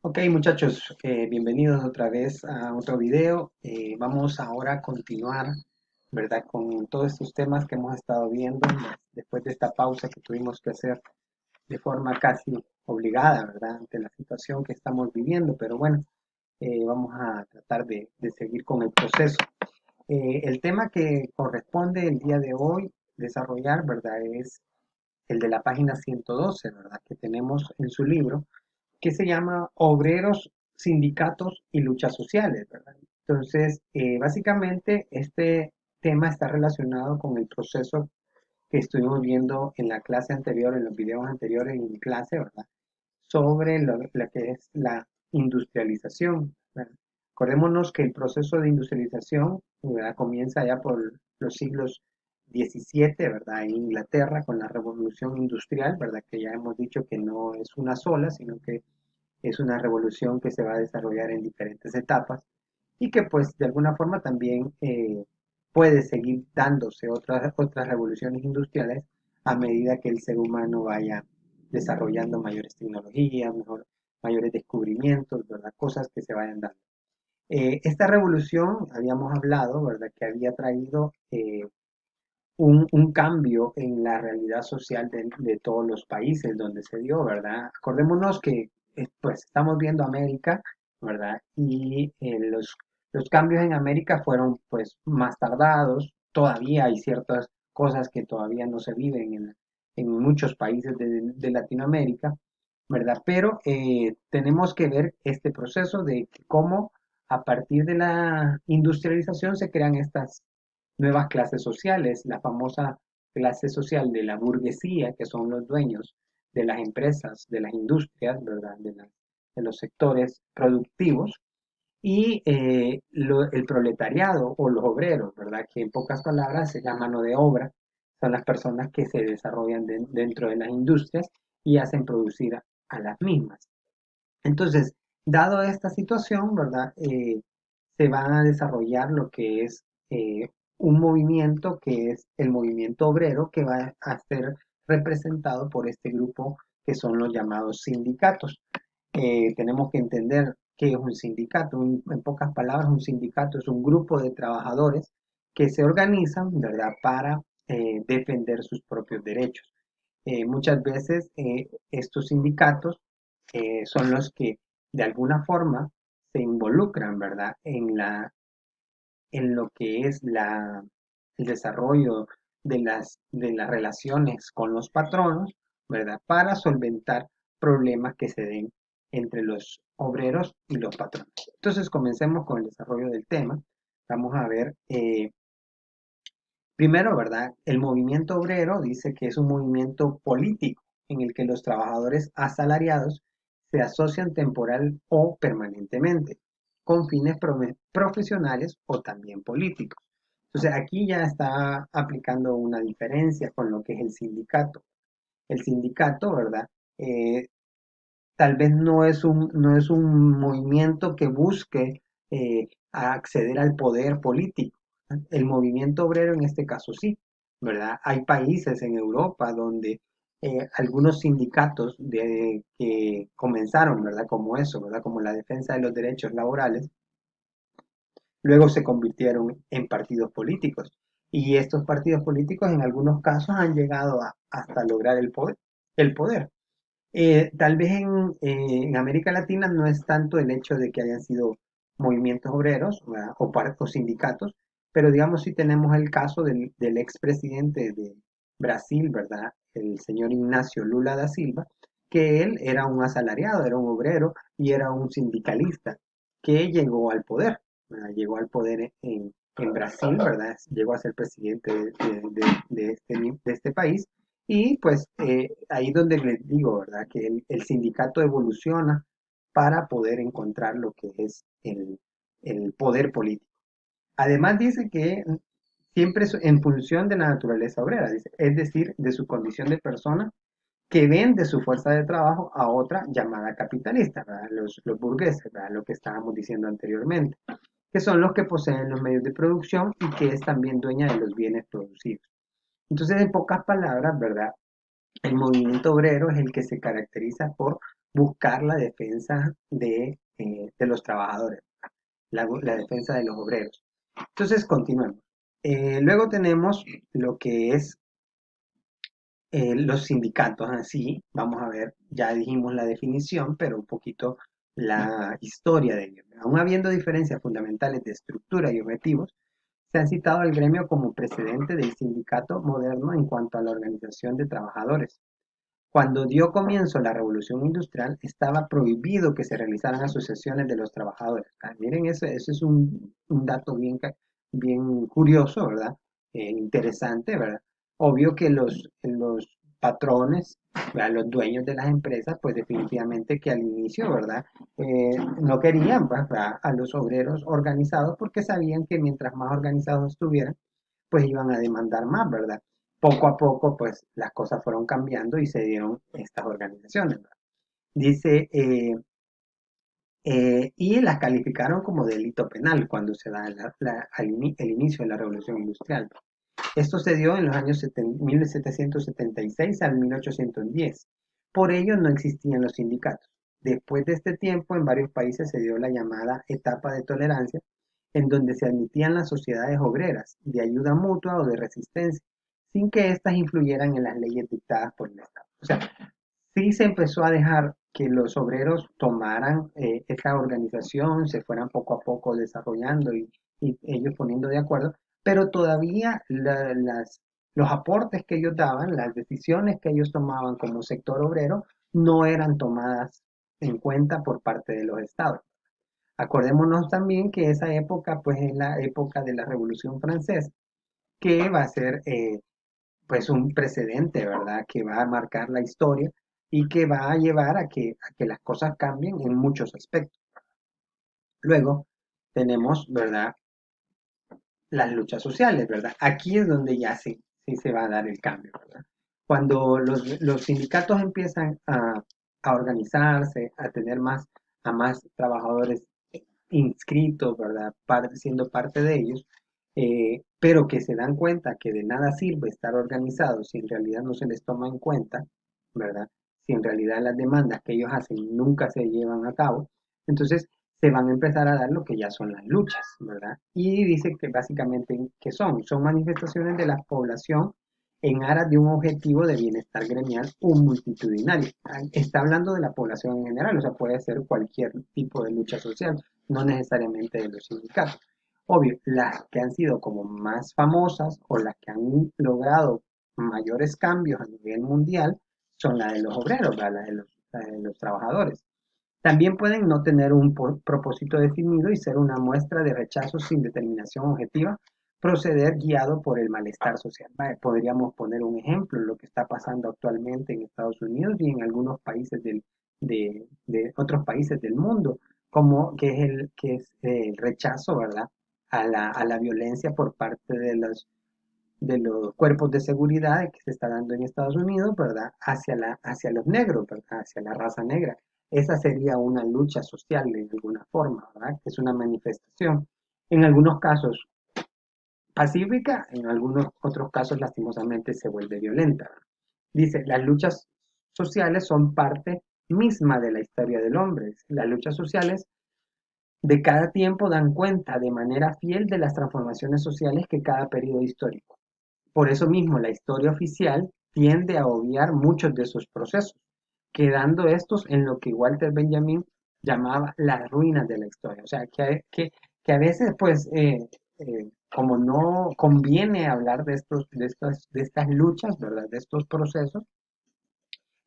Ok, muchachos, bienvenidos otra vez a otro video. Vamos ahora a continuar, ¿verdad? Con todos estos temas que hemos estado viendo después de esta pausa que tuvimos que hacer de forma casi obligada, ¿verdad? Ante la situación que estamos viviendo, pero bueno, vamos a tratar de seguir con el proceso. El tema que corresponde el día de hoy desarrollar, ¿verdad? Es el de la página 112, ¿verdad? Que tenemos en su libro que se llama Obreros, Sindicatos y Luchas Sociales, ¿verdad? Entonces, básicamente este tema está relacionado con el proceso que estuvimos viendo en la clase anterior, en los videos anteriores en clase, ¿verdad? Sobre lo que es la industrialización, ¿verdad? Acordémonos que el proceso de industrialización, ¿verdad? Comienza ya por los siglos XVII, ¿verdad? En Inglaterra con la revolución industrial, ¿verdad? Que ya hemos dicho que no es una sola, sino que es una revolución que se va a desarrollar en diferentes etapas y que pues de alguna forma también puede seguir dándose otras revoluciones industriales a medida que el ser humano vaya desarrollando mayores tecnologías, mayores descubrimientos, ¿verdad? Cosas que se vayan dando. Esta revolución, habíamos hablado, ¿verdad? Que había traído un cambio en la realidad social de todos los países donde se dio, ¿verdad? Acordémonos que pues estamos viendo América, ¿verdad? Y los cambios en América fueron pues más tardados, todavía hay ciertas cosas que todavía no se viven en muchos países de Latinoamérica, ¿verdad? Pero tenemos que ver este proceso de cómo a partir de la industrialización se crean estas nuevas clases sociales, la famosa clase social de la burguesía, que son los dueños de las empresas, de las industrias, ¿verdad? De los sectores productivos, y el proletariado o los obreros, ¿verdad? Que en pocas palabras es la mano de obra, son las personas que se desarrollan dentro de las industrias y hacen producir a las mismas. Entonces, dado esta situación, ¿verdad? Se van a desarrollar lo que es un movimiento que es el movimiento obrero que va a ser representado por este grupo que son los llamados sindicatos. Tenemos que entender qué es un sindicato. En pocas palabras, un sindicato es un grupo de trabajadores que se organizan, ¿verdad?, para defender sus propios derechos. Muchas veces estos sindicatos son los que de alguna forma se involucran, ¿verdad?, en lo que es el desarrollo de las relaciones con los patronos, ¿verdad?, para solventar problemas que se den entre los obreros y los patronos. Entonces, comencemos con el desarrollo del tema. Vamos a ver, primero, ¿verdad? El movimiento obrero dice que es un movimiento político en el que los trabajadores asalariados se asocian temporal o permanentemente con fines profesionales o también políticos. Entonces aquí ya está aplicando una diferencia con lo que es el sindicato. El sindicato, ¿verdad? Eh, Tal vez no es un movimiento que busque acceder al poder político. El movimiento obrero en este caso sí, ¿verdad? Hay países en Europa donde algunos sindicatos que comenzaron, ¿verdad? Como eso, ¿verdad? Como la defensa de los derechos laborales, luego se convirtieron en partidos políticos. Y estos partidos políticos en algunos casos han llegado hasta lograr el poder. El poder. Tal vez en América Latina no es tanto el hecho de que hayan sido movimientos obreros, ¿verdad?, o sindicatos, pero digamos si tenemos el caso del expresidente de Brasil, ¿verdad?, el señor Ignacio Lula da Silva, que él era un asalariado, era un obrero y era un sindicalista que llegó al poder, ¿verdad? Llegó al poder en Brasil, ¿verdad? Llegó a ser presidente de este país y pues ahí donde les digo, ¿verdad? Que el sindicato evoluciona para poder encontrar lo que es el poder político. Además dice que siempre es en función de la naturaleza obrera, dice, es decir, de su condición de persona que vende su fuerza de trabajo a otra llamada capitalista, ¿verdad? Los burgueses, ¿verdad? Lo que estábamos diciendo anteriormente, que son los que poseen los medios de producción y que es también dueña de los bienes producidos. Entonces, en pocas palabras, ¿verdad? El movimiento obrero es el que se caracteriza por buscar la defensa de los trabajadores, la defensa de los obreros. Entonces, continuemos. Luego tenemos lo que es los sindicatos así, vamos a ver, ya dijimos la definición, pero un poquito la historia de ellos. Aún habiendo diferencias fundamentales de estructura y objetivos, se han citado al gremio como precedente del sindicato moderno en cuanto a la organización de trabajadores. Cuando dio comienzo la revolución industrial, estaba prohibido que se realizaran asociaciones de los trabajadores. Miren, eso es un dato bien curioso, ¿verdad? Interesante, ¿verdad? Obvio que los patrones, ¿verdad? Los dueños de las empresas, pues definitivamente que al inicio, ¿verdad? No querían, pues, ¿verdad? A los obreros organizados porque sabían que mientras más organizados estuvieran, pues iban a demandar más, ¿verdad? Poco a poco, pues las cosas fueron cambiando y se dieron estas organizaciones, ¿verdad? Dice, y las calificaron como delito penal cuando se da el inicio de la revolución industrial. Esto se dio en los años 1776 al 1810. Por ello no existían los sindicatos. Después de este tiempo, en varios países se dio la llamada etapa de tolerancia, en donde se admitían las sociedades obreras de ayuda mutua o de resistencia, sin que éstas influyeran en las leyes dictadas por el Estado. O sea, sí se empezó a dejar que los obreros tomaran esta organización, se fueran poco a poco desarrollando y ellos poniendo de acuerdo, pero todavía los aportes que ellos daban, las decisiones que ellos tomaban como sector obrero, no eran tomadas en cuenta por parte de los estados. Acordémonos también que esa época, pues, es la época de la Revolución Francesa, que va a ser, pues, un precedente, ¿verdad? Que va a marcar la historia y que va a llevar a que las cosas cambien en muchos aspectos. Luego tenemos, ¿verdad? Las luchas sociales, ¿verdad? Aquí es donde ya sí se va a dar el cambio, ¿verdad? Cuando los sindicatos empiezan a organizarse, a tener a más trabajadores inscritos, ¿verdad? Siendo parte de ellos, pero que se dan cuenta que de nada sirve estar organizados si en realidad no se les toma en cuenta, ¿verdad? Si en realidad las demandas que ellos hacen nunca se llevan a cabo, entonces se van a empezar a dar lo que ya son las luchas, ¿verdad? Y dice que básicamente, ¿qué son? Son manifestaciones de la población en aras de un objetivo de bienestar gremial o multitudinario. Está hablando de la población en general, o sea, puede ser cualquier tipo de lucha social, no necesariamente de los sindicatos. Obvio, las que han sido como más famosas o las que han logrado mayores cambios a nivel mundial son las de los obreros, la de los trabajadores. También pueden no tener un propósito definido y ser una muestra de rechazo sin determinación objetiva, proceder guiado por el malestar social. Vale, podríamos poner un ejemplo, lo que está pasando actualmente en Estados Unidos y en algunos países de otros países del mundo, como que es el rechazo, ¿verdad? A la violencia por parte de los cuerpos de seguridad que se está dando en Estados Unidos, ¿verdad? Hacia los negros, ¿verdad? Hacia la raza negra. Esa sería una lucha social de alguna forma, ¿verdad? Es una manifestación. En algunos casos pacífica, en algunos otros casos lastimosamente se vuelve violenta. Dice, las luchas sociales son parte misma de la historia del hombre. Las luchas sociales de cada tiempo dan cuenta de manera fiel de las transformaciones sociales que cada periodo histórico. Por eso mismo, la historia oficial tiende a obviar muchos de esos procesos, quedando estos en lo que Walter Benjamin llamaba las ruinas de la historia. O sea, que a veces, pues, como no conviene hablar de estas luchas, ¿verdad? De estos procesos,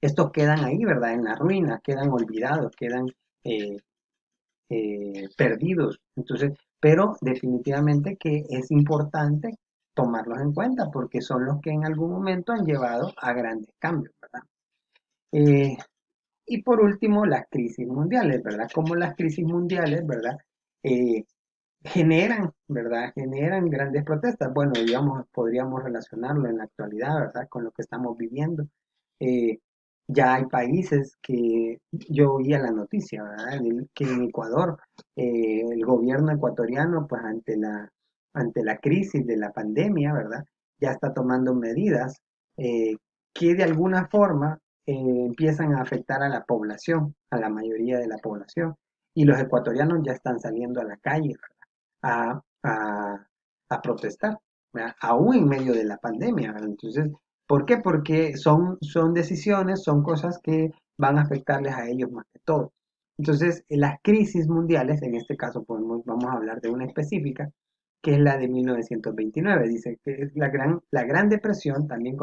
estos quedan ahí, ¿verdad? En la ruina, quedan olvidados, quedan eh, perdidos. Entonces, pero definitivamente que es importante tomarlos en cuenta porque son los que en algún momento han llevado a grandes cambios, ¿verdad? Eh, y por último, las crisis mundiales, ¿verdad? Como las crisis mundiales, ¿verdad? Eh, generan, ¿verdad? Generan grandes protestas. Bueno, digamos, podríamos relacionarlo en la actualidad, ¿verdad? Con lo que estamos viviendo. Eh, ya hay países que yo oía la noticia, ¿verdad? Que en Ecuador, el gobierno ecuatoriano, pues ante la crisis de la pandemia, ¿verdad? Ya está tomando medidas que de alguna forma empiezan a afectar a la población, a la mayoría de la población. Y los ecuatorianos ya están saliendo a la calle a, a, a protestar, ¿verdad? Aún en medio de la pandemia, ¿verdad? Entonces, ¿por qué? Porque son decisiones, son cosas que van a afectarles a ellos más que todo. Entonces, las crisis mundiales, en este caso vamos a hablar de una específica, que es la de 1929. Dice que es la Gran Depresión, también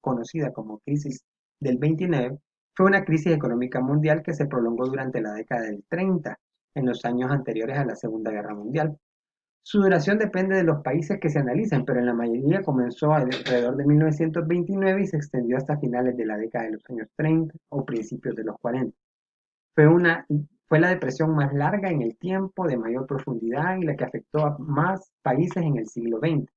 conocida como crisis del 29, fue una crisis económica mundial que se prolongó durante la década del 30, en los años anteriores a la Segunda Guerra Mundial. Su duración depende de los países que se analicen, pero en la mayoría comenzó alrededor de 1929 y se extendió hasta finales de la década de los años 30 o principios de los 40. Fue, una, fue la depresión más larga en el tiempo, de mayor profundidad y la que afectó a más países en el siglo XX.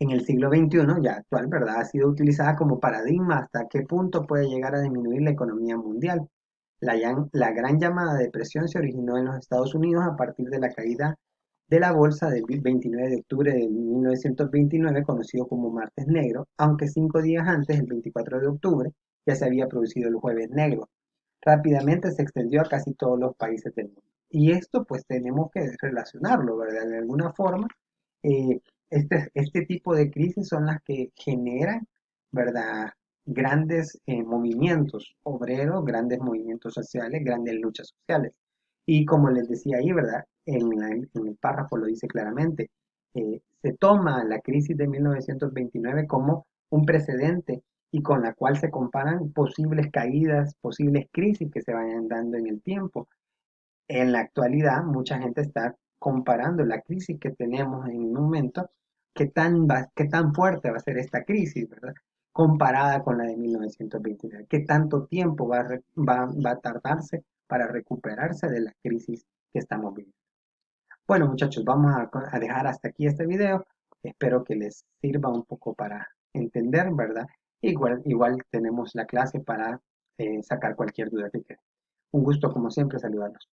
En el siglo XXI, ya actual, ¿verdad? Ha sido utilizada como paradigma hasta qué punto puede llegar a disminuir la economía mundial. La gran llamada depresión se originó en los Estados Unidos a partir de la caída de la bolsa del 29 de octubre de 1929, conocido como Martes Negro, aunque 5 días antes, el 24 de octubre, ya se había producido el Jueves Negro. Rápidamente se extendió a casi todos los países del mundo. Y esto pues tenemos que relacionarlo, ¿verdad? De alguna forma, eh, este tipo de crisis son las que generan, ¿verdad? Grandes movimientos obreros, grandes movimientos sociales, grandes luchas sociales. Y como les decía ahí, ¿verdad? En el párrafo lo dice claramente, se toma la crisis de 1929 como un precedente y con la cual se comparan posibles caídas, posibles crisis que se vayan dando en el tiempo. En la actualidad, mucha gente está comparando la crisis que tenemos en un momento, qué tan fuerte va a ser esta crisis, ¿verdad? Comparada con la de 1929. ¿Qué tanto tiempo va a tardarse para recuperarse de la crisis que estamos viviendo? Bueno, muchachos, vamos a dejar hasta aquí este video. Espero que les sirva un poco para entender, ¿verdad? Igual tenemos la clase para sacar cualquier duda que quede. Un gusto, como siempre, saludarlos.